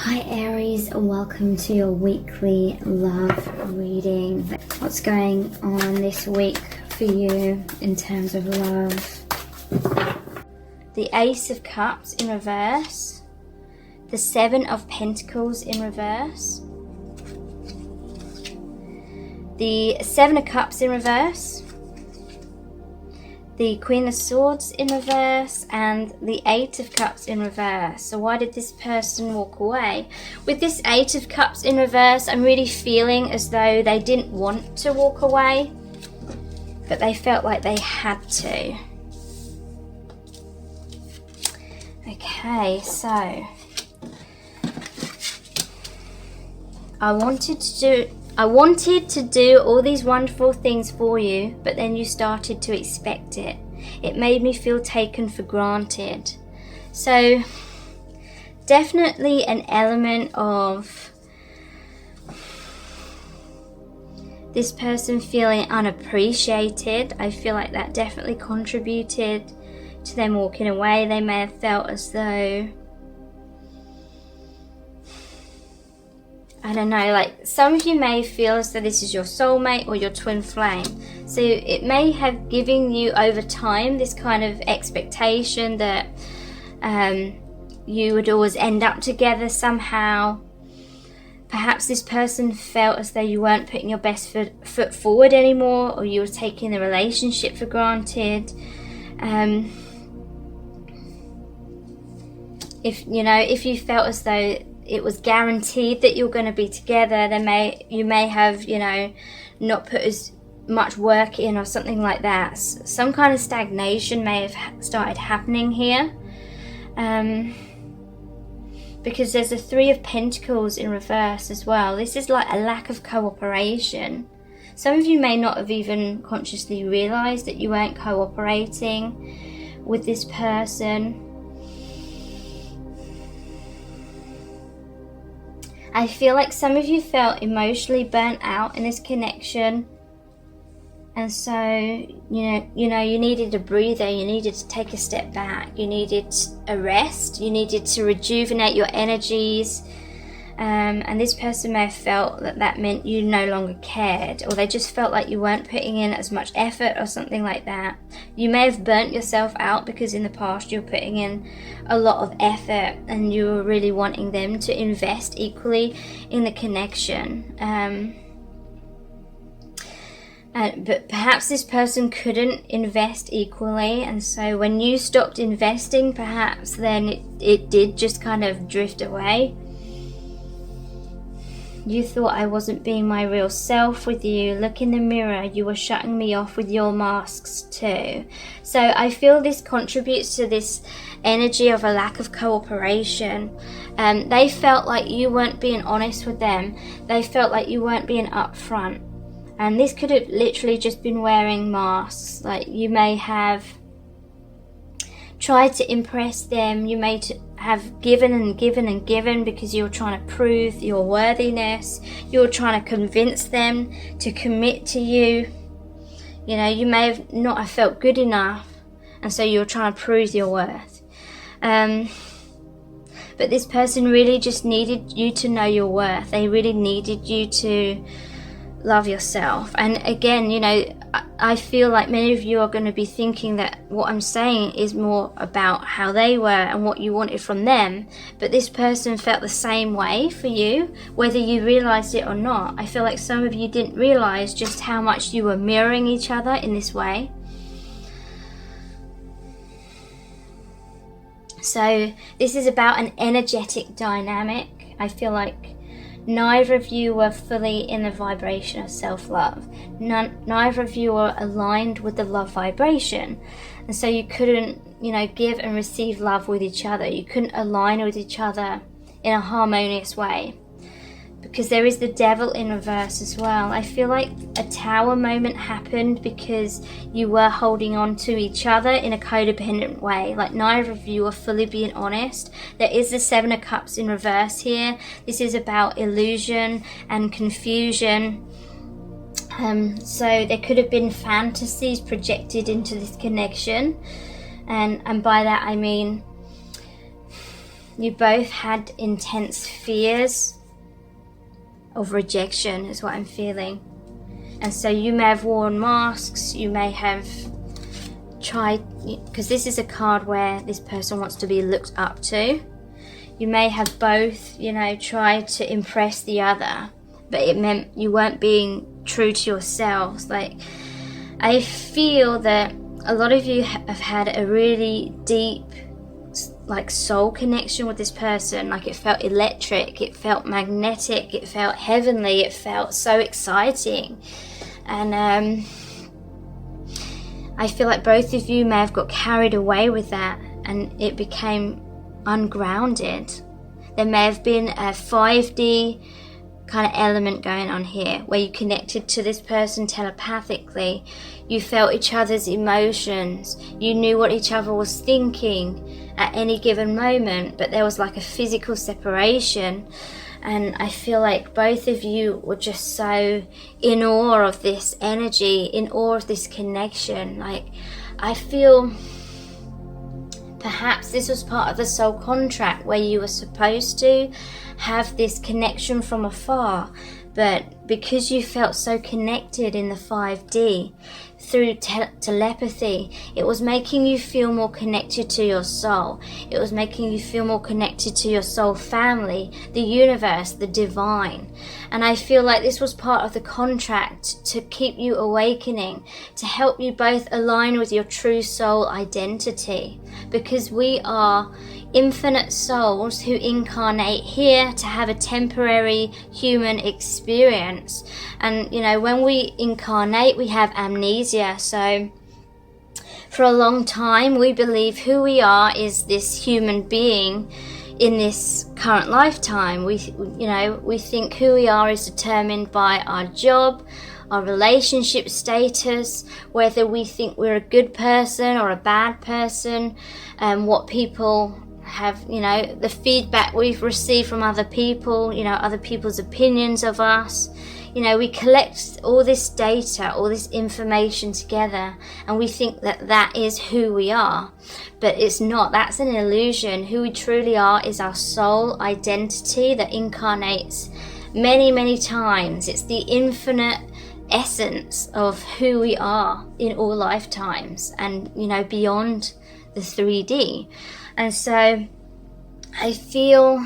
Hi Aries, welcome to your weekly love reading. What's going on this week for you in terms of love? The Ace of Cups in reverse, the Seven of Pentacles in reverse, the Seven of Cups in reverse, the Queen of Swords in reverse, and the Eight of Cups in reverse. So why did this person walk away? With this Eight of Cups in reverse, I'm really feeling as though they didn't want to walk away, but they felt like they had to. Okay, so I wanted to do all these wonderful things for you, but then you started to expect it. It made me feel taken for granted. So definitely an element of this person feeling unappreciated. I feel like that definitely contributed to them walking away. They may have felt as though, I don't know, like some of you may feel as though this is your soulmate or your twin flame. So it may have given you over time this kind of expectation that you would always end up together somehow. Perhaps this person felt as though you weren't putting your best foot forward anymore, or you were taking the relationship for granted. If you felt as though it was guaranteed that you're going to be together, you may have, not put as much work in or something like that. Some kind of stagnation may have started happening here, because there's a Three of Pentacles in reverse as well. This is like a lack of cooperation. Some of you may not have even consciously realized that you weren't cooperating with this person. I feel like some of you felt emotionally burnt out in this connection, and so you needed a breather. You needed to take a step back. You needed a rest. You needed to rejuvenate your energies, and this person may have felt that meant you no longer cared, or they just felt like you weren't putting in as much effort or something like that. You may have burnt yourself out because in the past you were putting in a lot of effort and you were really wanting them to invest equally in the connection. But perhaps this person couldn't invest equally, and so when you stopped investing, perhaps then it did just kind of drift away. You thought I wasn't being my real self with you. Look in the mirror, you were shutting me off with your masks too. So I feel this contributes to this energy of a lack of cooperation. They felt like you weren't being honest with them. They felt like you weren't being upfront. And this could have literally just been wearing masks. Like you may have tried to impress them. You may have given and given and given because you're trying to prove your worthiness. You're trying to convince them to commit to you. You may have not have felt good enough, and so you're trying to prove your worth. But this person really just needed you to know your worth. They really needed you to love yourself. And again, I feel like many of you are going to be thinking that what I'm saying is more about how they were and what you wanted from them, but this person felt the same way for you, whether you realized it or not. I feel like some of you didn't realize just how much you were mirroring each other in this way. So this is about an energetic dynamic. I feel like neither of you were fully in the vibration of self-love. Neither of you were aligned with the love vibration. And so you couldn't, give and receive love with each other. You couldn't align with each other in a harmonious way. Because there is the Devil in reverse as well. I feel like a Tower moment happened because you were holding on to each other in a codependent way. Like neither of you are fully being honest. There is the Seven of Cups in reverse here. This is about illusion and confusion. So there could have been fantasies projected into this connection. And by that I mean you both had intense fears of rejection is what I'm feeling. And so you may have worn masks, you may have tried, because this is a card where this person wants to be looked up to. You may have both, you know, tried to impress the other, but it meant you weren't being true to yourselves. Like, I feel that a lot of you have had a really deep, like, soul connection with this person. Like, it felt electric, it felt magnetic, it felt heavenly, it felt so exciting. And I feel like both of you may have got carried away with that and it became ungrounded. There may have been a 5D kind of element going on here where you connected to this person telepathically. You felt each other's emotions, you knew what each other was thinking at any given moment, but there was like a physical separation. And I feel like both of you were just so in awe of this energy, in awe of this connection. Like, I feel perhaps this was part of the soul contract where you were supposed to have this connection from afar, but because you felt so connected in the 5D through telepathy, it was making you feel more connected to your soul. It was making you feel more connected to your soul family, the universe, the divine. And I feel like this was part of the contract to keep you awakening, to help you both align with your true soul identity, because we are infinite souls who incarnate here to have a temporary human experience. And you know, when we incarnate, we have amnesia. So for a long time we believe who we are is this human being in this current lifetime. We think who we are is determined by our job, our relationship status, whether we think we're a good person or a bad person, what people have, you know, the feedback we've received from other people, you know, other people's opinions of us. You know, we collect all this data, all this information together, and we think that that is who we are. But it's not. That's an illusion. Who we truly are is our soul identity that incarnates many, many times. It's the infinite essence of who we are in all lifetimes and, you know, beyond the 3D. And so I feel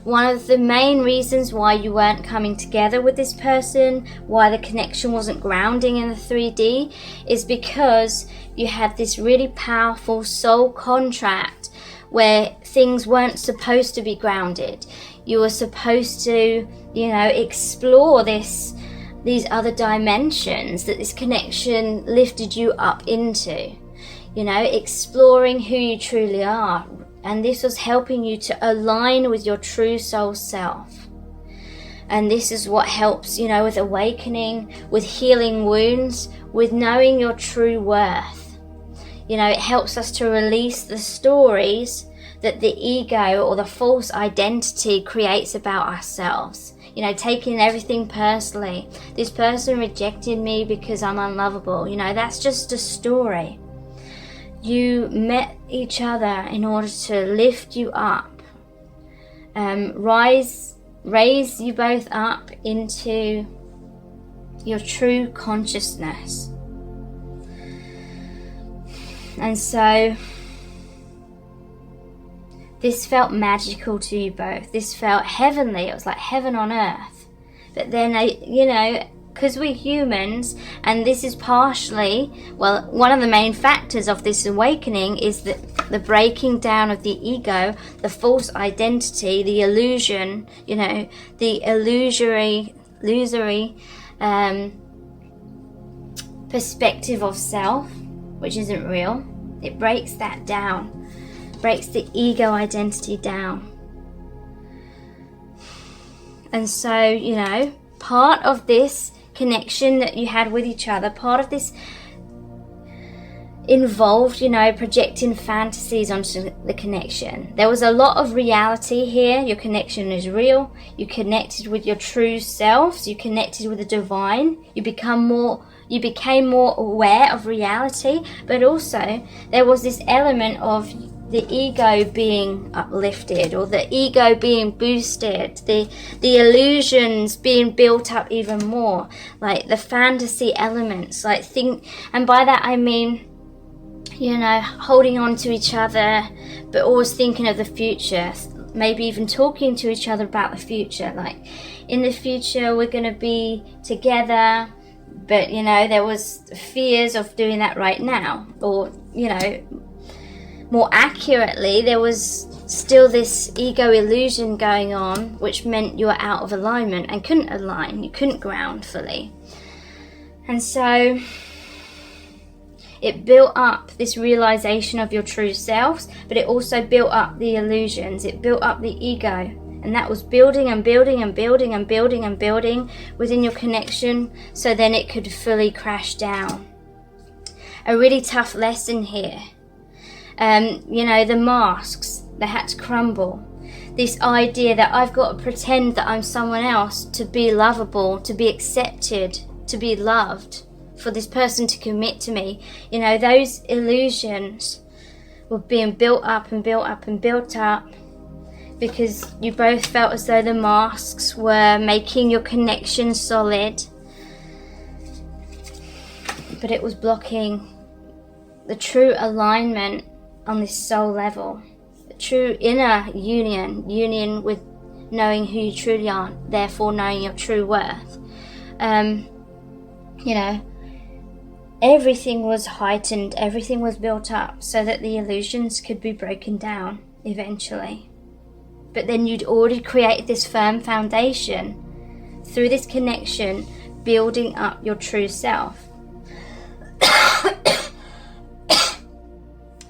one of the main reasons why you weren't coming together with this person, why the connection wasn't grounding in the 3D, is because you had this really powerful soul contract where things weren't supposed to be grounded. You were supposed to, you know, explore these other dimensions that this connection lifted you up into. You know, exploring who you truly are. And this was helping you to align with your true soul self. And this is what helps, you know, with awakening, with healing wounds, with knowing your true worth. You know, it helps us to release the stories that the ego or the false identity creates about ourselves. You know, taking everything personally. This person rejected me because I'm unlovable. You know, that's just a story. You met each other in order to lift you up, raise you both up into your true consciousness. And so this felt magical to you both. This felt heavenly. It was like heaven on earth. But then, you know, because we're humans, and this is partially, well, one of the main factors of this awakening is that the breaking down of the ego, the false identity, the illusion, you know, the illusory perspective of self, which isn't real. It breaks that down, breaks the ego identity down. And so, you know, part of this connection that you had with each other, part of this involved, you know, projecting fantasies onto the connection. There was a lot of reality here. Your connection is real. You connected with your true selves. You connected with the divine. You became more aware of reality, but also there was this element of the ego being uplifted, or the ego being boosted, the illusions being built up even more, like the fantasy elements, like and by that I mean, you know, holding on to each other, but always thinking of the future, maybe even talking to each other about the future, like in the future we're going to be together, but you know, there was fears of doing that right now, or you know, more accurately, there was still this ego illusion going on, which meant you were out of alignment and couldn't align, you couldn't ground fully. And so it built up this realization of your true selves, but it also built up the illusions, it built up the ego, and that was building and building and building and building and building within your connection, so then it could fully crash down. A really tough lesson here. You know, the masks, they had to crumble. This idea that I've got to pretend that I'm someone else to be lovable, to be accepted, to be loved, for this person to commit to me. You know, those illusions were being built up and built up and built up because you both felt as though the masks were making your connection solid, but it was blocking the true alignment on this soul level, the true inner union with knowing who you truly are, therefore knowing your true worth. You know, everything was heightened, everything was built up so that the illusions could be broken down eventually. But then you'd already created this firm foundation through this connection, building up your true self.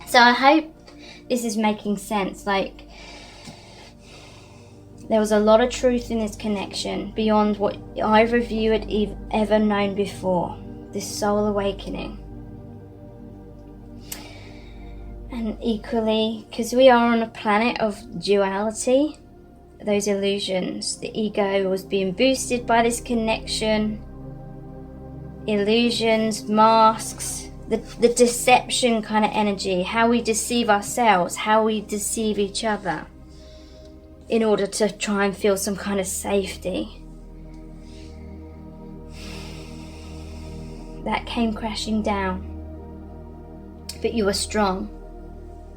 So I hope this is making sense. Like, there was a lot of truth in this connection beyond what either of you had ever known before. This soul awakening. And equally, because we are on a planet of duality, those illusions, the ego was being boosted by this connection. Illusions, masks, the deception kind of energy, how we deceive ourselves, how we deceive each other in order to try and feel some kind of safety. That came crashing down. But you were strong,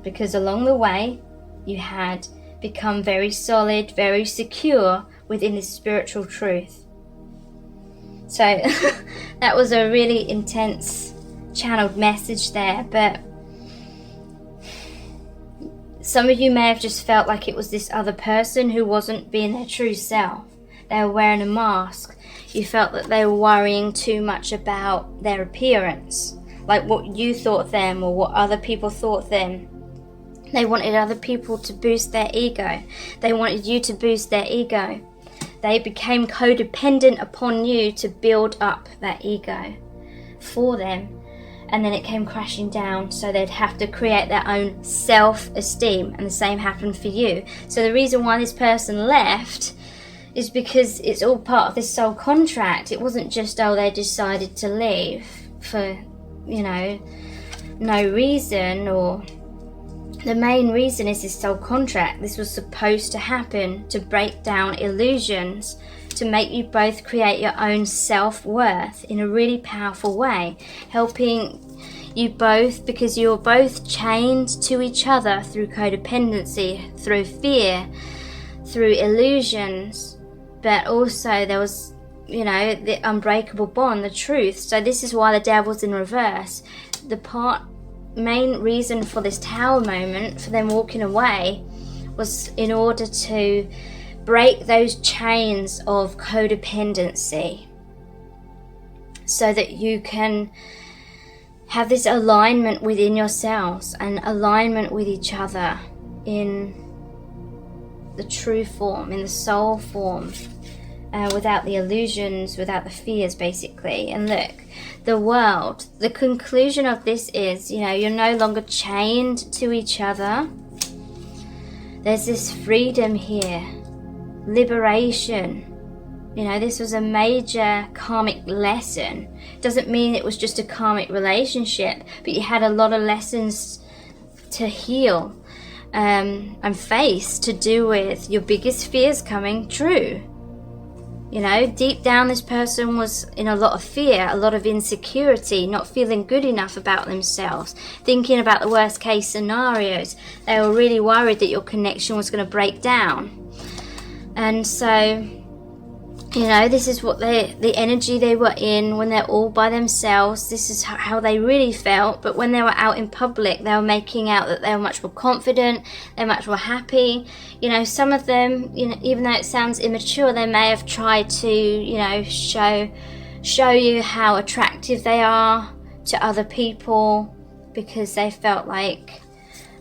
because along the way you had become very solid, very secure within this spiritual truth. So that was a really intense channeled message there, but some of you may have just felt like it was this other person who wasn't being their true self. They were wearing a mask. You felt that they were worrying too much about their appearance, like what you thought them or what other people thought them. They wanted other people to boost their ego. They wanted you to boost their ego. They became codependent upon you to build up that ego for them. And then it came crashing down, so they'd have to create their own self-esteem, and the same happened for you. So the reason why this person left is because it's all part of this soul contract. It wasn't just, oh, they decided to leave for, you know, no reason, or the main reason is this soul contract. This was supposed to happen to break down illusions, to make you both create your own self-worth in a really powerful way, helping you both, because you're both chained to each other through codependency, through fear, through illusions, but also there was, you know, the unbreakable bond, the truth. So this is why the devil's in reverse. The main reason for this tower moment, for them walking away, was in order to break those chains of codependency so that you can have this alignment within yourselves and alignment with each other in the true form, in the soul form, without the illusions, without the fears, basically. And look, the world, the conclusion of this is, you know, you're no longer chained to each other. There's this freedom here, liberation. You know, this was a major karmic lesson. Doesn't mean it was just a karmic relationship, but you had a lot of lessons to heal. and face to do with your biggest fears coming true. You know, deep down this person was in a lot of fear, a lot of insecurity, not feeling good enough about themselves, thinking about the worst case scenarios. They were really worried that your connection was going to break down. And so, you know, this is what the energy they were in when they're all by themselves. This is how they really felt. But when they were out in public, they were making out that they were much more confident, they're much more happy. You know, some of them, you know, even though it sounds immature, they may have tried to, you know, show you how attractive they are to other people, because they felt like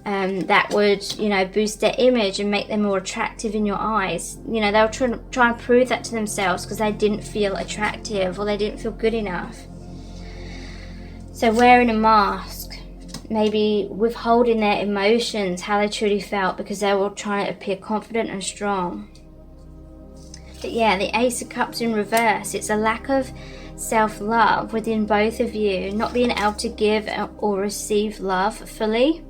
that would, you know, boost their image and make them more attractive in your eyes. You know, they were trying to prove that to themselves because they didn't feel attractive or they didn't feel good enough. So wearing a mask, maybe withholding their emotions, how they truly felt, because they were trying to appear confident and strong. But yeah, the Ace of Cups in reverse, it's a lack of self-love within both of you, not being able to give or receive love fully,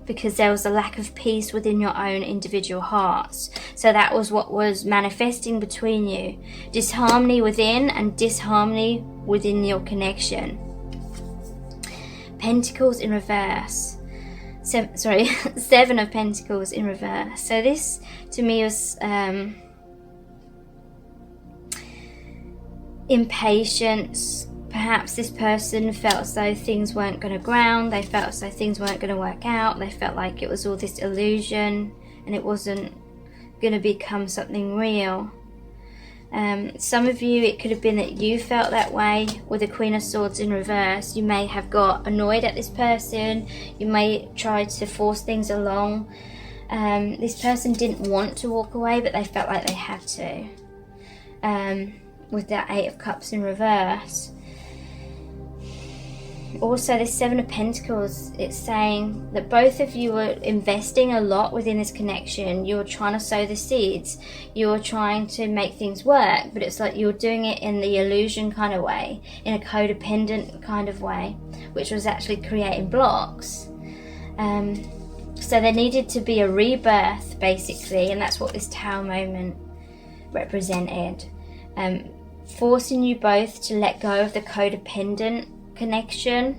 because there was a lack of peace within your own individual hearts. So that was what was manifesting between you. Disharmony within and disharmony within your connection. Pentacles in reverse. Seven of Pentacles in reverse. So this to me was impatience. Perhaps this person felt as though things weren't going to ground. They felt as though things weren't going to work out. They felt like it was all this illusion and it wasn't going to become something real. Some of you, it could have been that you felt that way with the Queen of Swords in reverse. You may have got annoyed at this person. You may try to force things along. This person didn't want to walk away, but they felt like they had to. With that Eight of Cups in reverse. Also, this Seven of Pentacles, it's saying that both of you were investing a lot within this connection. You were trying to sow the seeds. You were trying to make things work, but it's like you were doing it in the illusion kind of way, in a codependent kind of way, which was actually creating blocks. So there needed to be a rebirth, basically, and that's what this Tower moment represented. Forcing you both to let go of the codependent connection,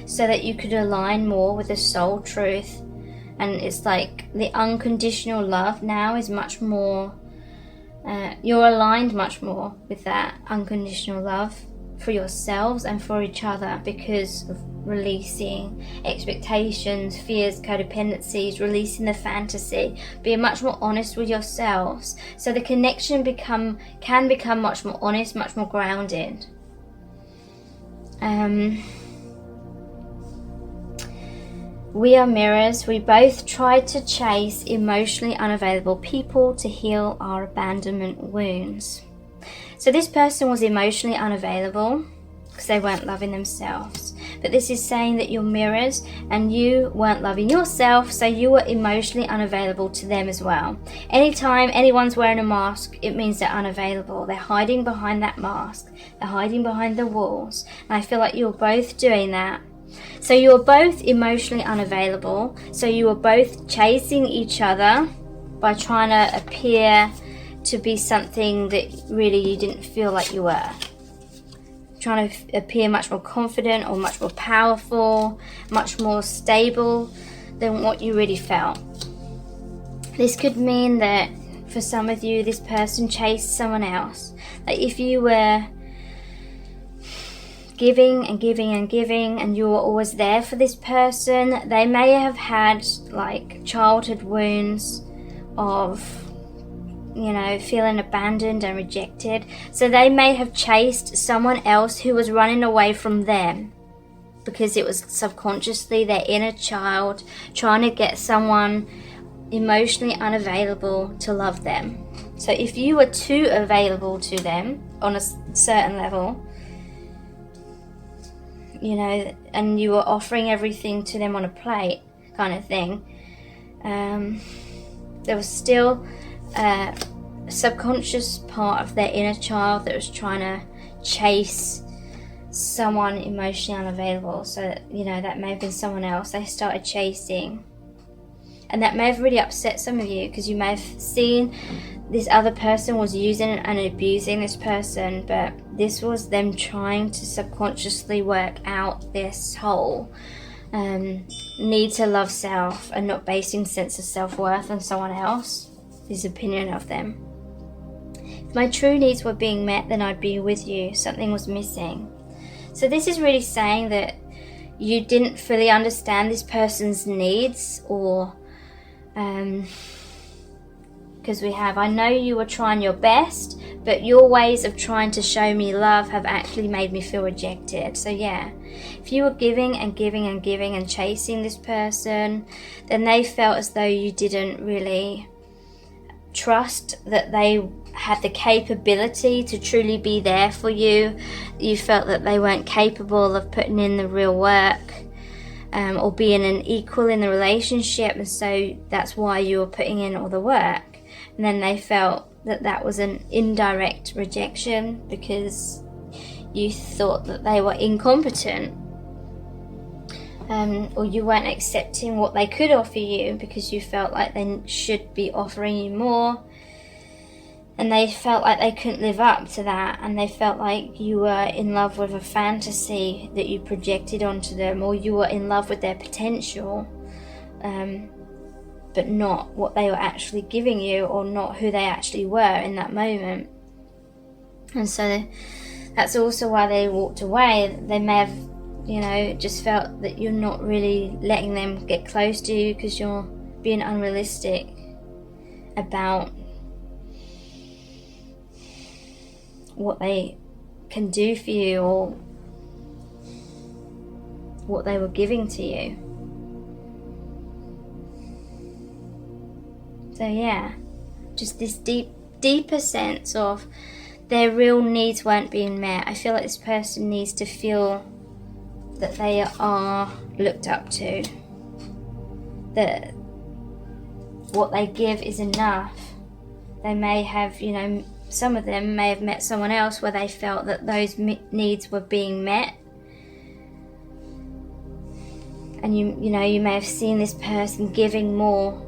so that you could align more with the soul truth. And it's like the unconditional love now is much more, you're aligned much more with that unconditional love for yourselves and for each other, because of releasing expectations, fears, codependencies, releasing the fantasy, being much more honest with yourselves. So the connection can become much more honest, much more grounded. We are mirrors. We both tried to chase emotionally unavailable people to heal our abandonment wounds. So this person was emotionally unavailable because they weren't loving themselves. But this is saying that you're mirrors and you weren't loving yourself, so you were emotionally unavailable to them as well. Anytime anyone's wearing a mask, it means they're unavailable. They're hiding behind that mask. They're hiding behind the walls. And I feel like you're both doing that. So you're both emotionally unavailable. So you were both chasing each other by trying to appear to be something that really you didn't feel like you were. Trying to appear much more confident or much more powerful, much more stable than what you really felt. This could mean that for some of you, this person chased someone else. Like if you were giving and giving and giving and you were always there for this person, they may have had like childhood wounds of, you know, feeling abandoned and rejected. So they may have chased someone else who was running away from them because it was subconsciously their inner child trying to get someone emotionally unavailable to love them. So if you were too available to them on a certain level, you know, and you were offering everything to them on a plate kind of thing, there was still a subconscious part of their inner child that was trying to chase someone emotionally unavailable. So, you know, that may have been someone else they started chasing. And that may have really upset some of you, because you may have seen this other person was using and abusing this person, but this was them trying to subconsciously work out this whole need to love self and not basing sense of self-worth on someone else, his opinion of them. If my true needs were being met, then I'd be with you. Something was missing. So this is really saying that you didn't fully understand this person's needs, or because I know you were trying your best, but your ways of trying to show me love have actually made me feel rejected. So yeah, if you were giving and giving and giving and chasing this person, then they felt as though you didn't really trust that they had the capability to truly be there for you. You felt that they weren't capable of putting in the real work, or being an equal in the relationship, and so that's why you were putting in all the work. And then they felt that that was an indirect rejection because you thought that they were incompetent, or you weren't accepting what they could offer you because you felt like they should be offering you more, and they felt like they couldn't live up to that, and they felt like you were in love with a fantasy that you projected onto them, or you were in love with their potential, but not what they were actually giving you, or not who they actually were in that moment. And so that's also why they walked away. They may have, you know, just felt that you're not really letting them get close to you because you're being unrealistic about what they can do for you or what they were giving to you. So yeah, just this deeper sense of their real needs weren't being met. I feel like this person needs to feel that they are looked up to, that what they give is enough. They may have, you know, some of them may have met someone else where they felt that those needs were being met. And you know, you may have seen this person giving more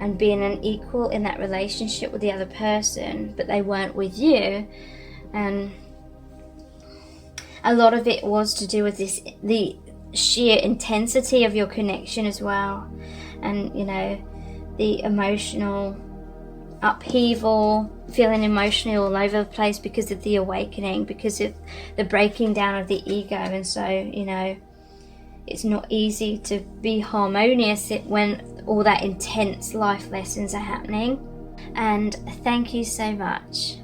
and being an equal in that relationship with the other person, but they weren't with you. And a lot of it was to do with the sheer intensity of your connection as well, and you know, the emotional upheaval, feeling emotionally all over the place because of the awakening, because of the breaking down of the ego. And so, you know, it's not easy to be harmonious when all that intense life lessons are happening. And thank you so much.